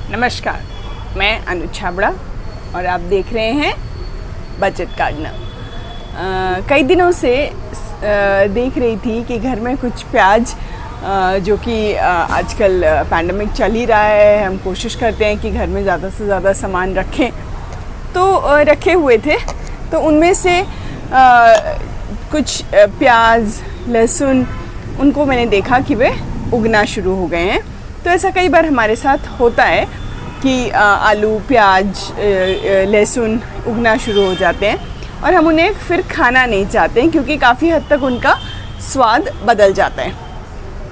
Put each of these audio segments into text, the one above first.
नमस्कार, मैं अनुज छाबड़ा और आप देख रहे हैं बजट गार्डनर। कई दिनों से देख रही थी कि घर में कुछ प्याज जो कि आजकल पैंडेमिक चल ही रहा है, हम कोशिश करते हैं कि घर में ज़्यादा से ज़्यादा सामान रखें, तो रखे हुए थे। तो उनमें से कुछ प्याज, लहसुन, उनको मैंने देखा कि वे उगना शुरू हो गए हैं। तो ऐसा कई बार हमारे साथ होता है कि आलू, प्याज, लहसुन उगना शुरू हो जाते हैं और हम उन्हें फिर खाना नहीं चाहते हैं क्योंकि काफ़ी हद तक उनका स्वाद बदल जाता है।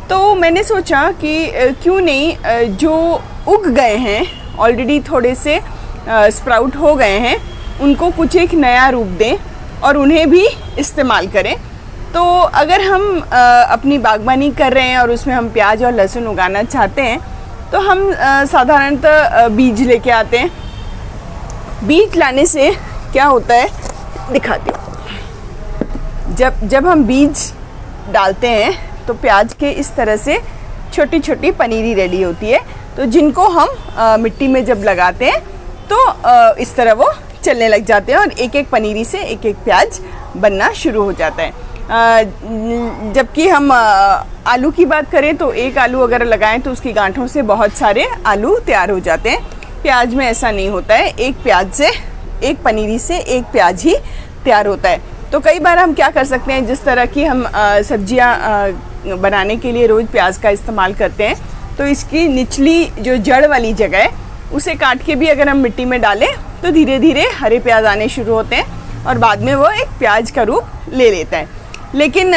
तो मैंने सोचा कि क्यों नहीं जो उग गए हैं, ऑलरेडी थोड़े से स्प्राउट हो गए हैं, उनको कुछ एक नया रूप दें और उन्हें भी इस्तेमाल करें। तो अगर हम अपनी बागबानी कर रहे हैं और उसमें हम प्याज और लहसुन उगाना चाहते हैं तो हम साधारणतः बीज लेके आते हैं। बीज लाने से क्या होता है दिखाती हूँ। जब हम बीज डालते हैं तो प्याज के इस तरह से छोटी छोटी पनीरी रेडी होती है, तो जिनको हम मिट्टी में जब लगाते हैं तो इस तरह वो चलने लग जाते हैं और एक एक पनीरी से एक एक प्याज बनना शुरू हो जाता है। जबकि हम आलू की बात करें तो एक आलू अगर लगाएं तो उसकी गांठों से बहुत सारे आलू तैयार हो जाते हैं। प्याज में ऐसा नहीं होता है, एक प्याज से, एक पनीरी से एक प्याज ही तैयार होता है। तो कई बार हम क्या कर सकते हैं, जिस तरह की हम सब्जियां बनाने के लिए रोज़ प्याज का इस्तेमाल करते हैं, तो इसकी निचली जो जड़ वाली जगह है उसे काट के भी अगर हम मिट्टी में डालें तो धीरे धीरे हरे प्याज आने शुरू होते हैं और बाद में वो एक प्याज का रूप ले लेता है। लेकिन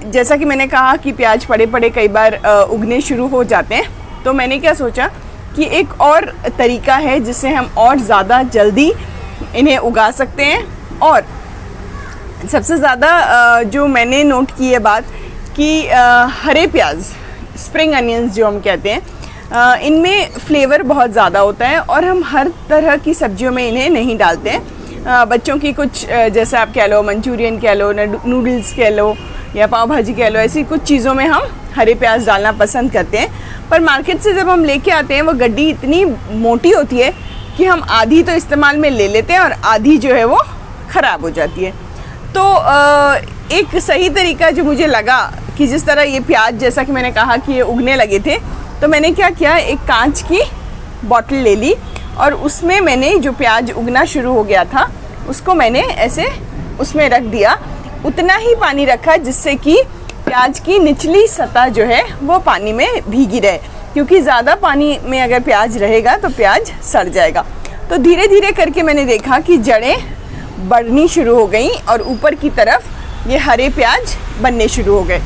जैसा कि मैंने कहा कि प्याज पड़े पड़े कई बार उगने शुरू हो जाते हैं, तो मैंने क्या सोचा कि एक और तरीका है जिससे हम और ज़्यादा जल्दी इन्हें उगा सकते हैं। और सबसे ज़्यादा जो मैंने नोट की है बात कि हरे प्याज, स्प्रिंग अनियंस जो हम कहते हैं, इनमें फ्लेवर बहुत ज़्यादा होता है और हम हर तरह की सब्जियों में इन्हें नहीं डालते हैं। बच्चों की कुछ, जैसा आप कह लो, मंचूरियन कह लो, नूडल्स कह लो या पाव भाजी कह लो, ऐसी कुछ चीज़ों में हम हरे प्याज डालना पसंद करते हैं। पर मार्केट से जब हम लेके आते हैं वो गड्डी इतनी मोटी होती है कि हम आधी तो इस्तेमाल में ले लेते हैं और आधी जो है वो ख़राब हो जाती है। तो एक सही तरीका जो मुझे लगा कि जिस तरह ये प्याज, जैसा कि मैंने कहा कि ये उगने लगे थे, तो मैंने क्या किया, एक कांच की बॉटल ले ली और उसमें मैंने जो प्याज उगना शुरू हो गया था उसको मैंने ऐसे उसमें रख दिया। उतना ही पानी रखा जिससे कि प्याज की निचली सतह जो है वो पानी में भीगी रहे, क्योंकि ज़्यादा पानी में अगर प्याज रहेगा तो प्याज सड़ जाएगा। तो धीरे धीरे करके मैंने देखा कि जड़ें बढ़नी शुरू हो गई और ऊपर की तरफ ये हरे प्याज बनने शुरू हो गए।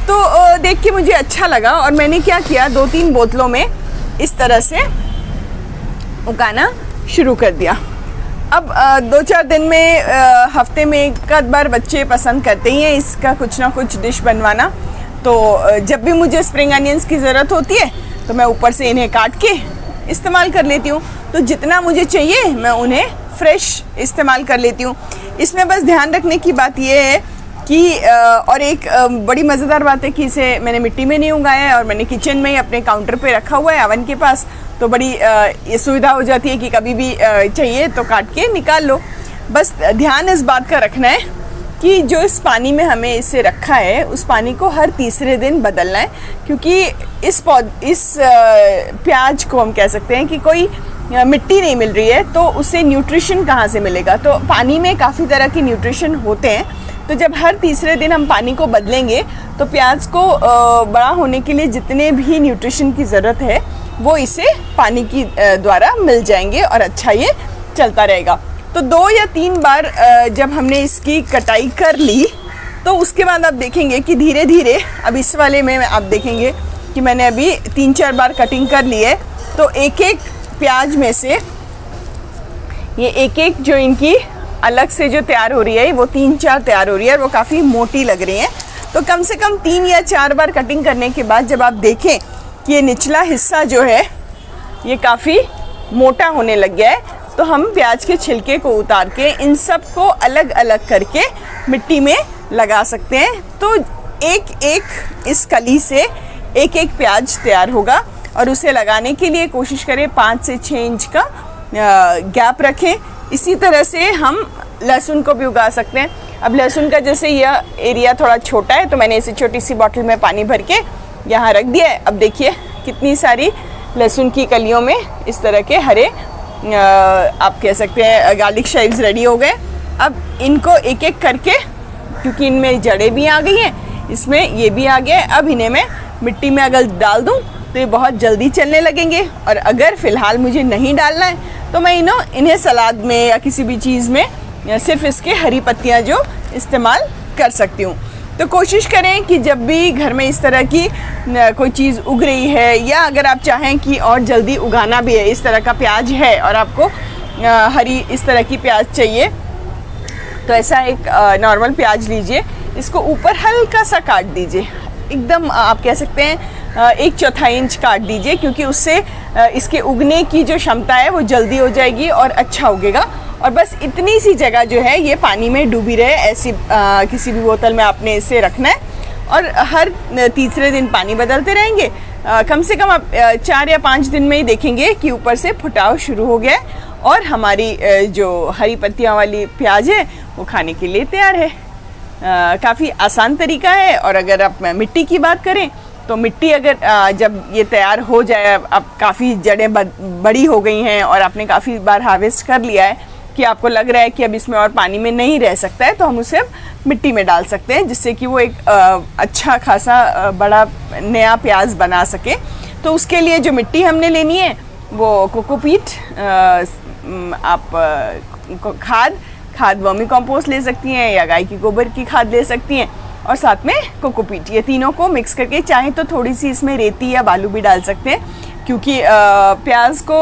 तो देख के मुझे अच्छा लगा और मैंने क्या किया, 2-3 बोतलों में इस तरह से उगाना शुरू कर दिया। अब 2-4 दिन में, हफ्ते में एक आध बार बच्चे पसंद करते ही हैं इसका कुछ ना कुछ डिश बनवाना। तो जब भी मुझे स्प्रिंग अनियंस की ज़रूरत होती है तो मैं ऊपर से इन्हें काट के इस्तेमाल कर लेती हूँ। तो जितना मुझे चाहिए मैं उन्हें फ्रेश इस्तेमाल कर लेती हूँ। इसमें बस ध्यान रखने की बात यह है कि और एक बड़ी मज़ेदार बात है कि इसे मैंने मिट्टी में नहीं उगाया है और मैंने किचन में ही अपने काउंटर पे रखा हुआ है, ओवन के पास। तो बड़ी ये सुविधा हो जाती है कि कभी भी चाहिए तो काट के निकाल लो। बस ध्यान इस बात का रखना है कि जो इस पानी में हमें इसे रखा है उस पानी को हर तीसरे दिन बदलना है, क्योंकि इस प्याज को हम कह सकते हैं कि कोई मिट्टी नहीं मिल रही है तो उसे न्यूट्रिशन कहाँ से मिलेगा। तो पानी में काफ़ी तरह के न्यूट्रिशन होते हैं, तो जब हर तीसरे दिन हम पानी को बदलेंगे तो प्याज को बड़ा होने के लिए जितने भी न्यूट्रिशन की ज़रूरत है वो इसे पानी की द्वारा मिल जाएंगे और अच्छा ये चलता रहेगा। तो 2 या 3 बार जब हमने इसकी कटाई कर ली तो उसके बाद आप देखेंगे कि धीरे धीरे, अब इस वाले में आप देखेंगे कि मैंने अभी 3-4 बार कटिंग कर ली है। तो एक एक प्याज में से ये एक एक जो इनकी अलग से जो तैयार हो रही है वो 3-4 तैयार हो रही है और वो काफ़ी मोटी लग रही हैं। तो कम से कम 3 या 4 बार कटिंग करने के बाद जब आप देखें कि ये निचला हिस्सा जो है ये काफ़ी मोटा होने लग गया है, तो हम प्याज के छिलके को उतार के इन सब को अलग अलग करके मिट्टी में लगा सकते हैं। तो एक एक इस कली से एक एक प्याज तैयार होगा और उसे लगाने के लिए कोशिश करें 5 से 6 इंच का गैप रखें। इसी तरह से हम लहसुन को भी उगा सकते हैं। अब लहसुन का जैसे यह एरिया थोड़ा छोटा है तो मैंने इसे छोटी सी बॉटल में पानी भर के यहाँ रख दिया है। अब देखिए कितनी सारी लहसुन की कलियों में इस तरह के हरे आप कह सकते हैं गार्लिक शाइव्स रेडी हो गए। अब इनको एक एक करके, क्योंकि इनमें जड़ें भी आ गई हैं, इसमें ये भी आ गया है, अब इन्हें मैं मिट्टी में अगर डाल दूं तो ये बहुत जल्दी चलने लगेंगे। और अगर फ़िलहाल मुझे नहीं डालना है तो मैं इन्हें सलाद में या किसी भी चीज़ में सिर्फ इसके हरी पत्तियां जो इस्तेमाल कर सकती हूँ। तो कोशिश करें कि जब भी घर में इस तरह की कोई चीज़ उग रही है, या अगर आप चाहें कि और जल्दी उगाना भी है, इस तरह का प्याज है और आपको हरी इस तरह की प्याज चाहिए, तो ऐसा एक नॉर्मल प्याज लीजिए, इसको ऊपर हल्का सा काट दीजिए, एकदम आप कह सकते हैं 1/4 इंच काट दीजिए, क्योंकि उससे इसके उगने की जो क्षमता है वो जल्दी हो जाएगी और अच्छा उगेगा। और बस इतनी सी जगह जो है ये पानी में डूबी रहे, ऐसी किसी भी बोतल में आपने इसे रखना है और हर तीसरे दिन पानी बदलते रहेंगे। कम से कम आप 4 या 5 दिन में ही देखेंगे कि ऊपर से फुटाव शुरू हो गया है और हमारी जो हरी पत्तियां वाली प्याज है वो खाने के लिए तैयार है। काफ़ी आसान तरीका है। और अगर आप मिट्टी की बात करें तो मिट्टी अगर जब ये तैयार हो जाए, अब काफ़ी जड़ें बड़ी हो गई हैं और आपने काफ़ी बार हार्वेस्ट कर लिया है कि आपको लग रहा है कि अब इसमें और पानी में नहीं रह सकता है, तो हम उसे अब मिट्टी में डाल सकते हैं, जिससे कि वो एक अच्छा खासा बड़ा नया प्याज बना सके। तो उसके लिए जो मिट्टी हमने लेनी है वो कोकोपीट, आप खाद वर्मी कंपोस्ट ले सकती हैं या गाय की गोबर की खाद ले सकती हैं, और साथ में कोकोपीट, ये तीनों को मिक्स करके चाहें तो थोड़ी सी इसमें रेती या बालू भी डाल सकते हैं, क्योंकि प्याज को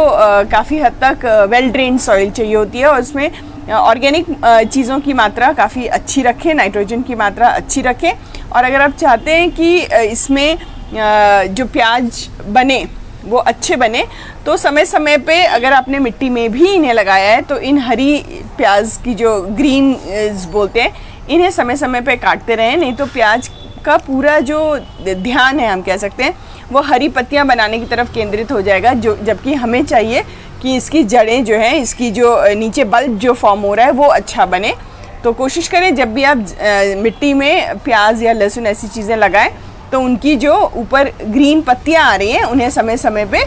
काफ़ी हद तक वेल ड्रेन्ड सॉइल चाहिए होती है और उसमें ऑर्गेनिक चीज़ों की मात्रा काफ़ी अच्छी रखें, नाइट्रोजन की मात्रा अच्छी रखें। और अगर आप चाहते हैं कि इसमें जो प्याज बने वो अच्छे बने, तो समय समय पे अगर आपने मिट्टी में भी इन्हें लगाया है तो इन हरी प्याज की जो ग्रीन बोलते हैं, इन्हें समय समय पे काटते रहें, नहीं तो प्याज का पूरा जो ध्यान है हम कह सकते हैं वो हरी पत्तियां बनाने की तरफ केंद्रित हो जाएगा, जो जबकि हमें चाहिए कि इसकी जड़ें जो हैं, इसकी जो नीचे बल्ब जो फॉर्म हो रहा है वो अच्छा बने। तो कोशिश करें जब भी आप मिट्टी में प्याज या लहसुन ऐसी चीज़ें लगाएं तो उनकी जो ऊपर ग्रीन पत्तियां आ रही हैं उन्हें समय समय पे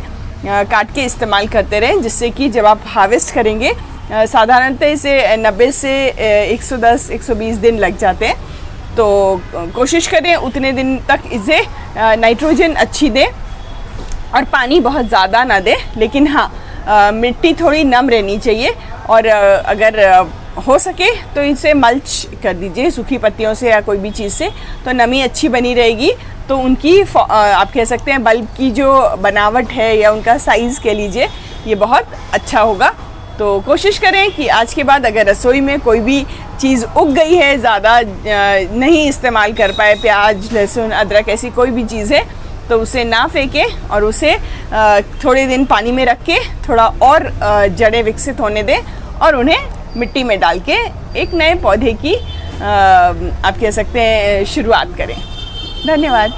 काट के इस्तेमाल करते रहें, जिससे कि जब आप हार्वेस्ट करेंगे, साधारणतः इसे 90 से 110-120 दिन लग जाते हैं, तो कोशिश करें उतने दिन तक इसे नाइट्रोजन अच्छी दें और पानी बहुत ज़्यादा ना दें, लेकिन हाँ मिट्टी थोड़ी नम रहनी चाहिए। और अगर हो सके तो इसे मल्च कर दीजिए सूखी पत्तियों से या कोई भी चीज़ से, तो नमी अच्छी बनी रहेगी। तो उनकी आप कह सकते हैं बल्ब की जो बनावट है या उनका साइज़ कह लीजिए, ये बहुत अच्छा होगा। तो कोशिश करें कि आज के बाद अगर रसोई में कोई भी चीज़ उग गई है, ज़्यादा नहीं इस्तेमाल कर पाए, प्याज लहसुन अदरक ऐसी कोई भी चीज़ है, तो उसे ना फेंकें और उसे थोड़े दिन पानी में रख के थोड़ा और जड़ें विकसित होने दें और उन्हें मिट्टी में डाल के एक नए पौधे की आप कह सकते हैं शुरुआत करें। धन्यवाद।